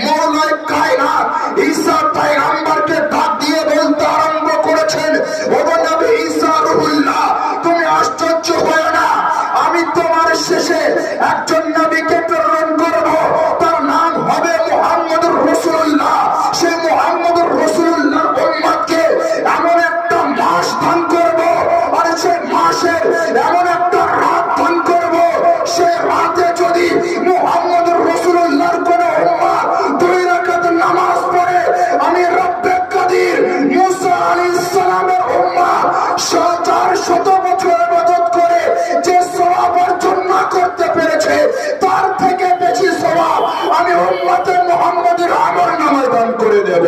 মৌলায়ে কায়নাত ঈসা পয়গম্বরকে ডাক দিয়ে বলতে আরম্ভ করেছেন, ওগো নবী ঈসা রুহুল্লাহ, তুমি আশ্চর্য হয়ো না, আমি তোমার শেষে একজন নবীকে প্রেরণ করব, তার নাম হবে মুহাম্মদুর রাসূলুল্লাহ। সেই মুহাম্মদুর রাসূলুল্লাহর উম্মতকে এমন একটা মাস দান করব, আর সেই মাসের এমন একটা রাত দান করব, সেই রাতে যদি মুহাম্মদুর রাসূলুল্লাহর কোন উম্মত 2 রাকাত নামাজ পড়ে, আমি রব্বে কাদির মুসা আলাইহিস সালামের উম্মত 400 বছর ইবাদত করে যে সওয়াব অর্জন না করতে পেরেছে, তার থেকে বেশি সওয়াব আমি উম্মতে মুহাম্মদের আমল নামায় দান করে দেব।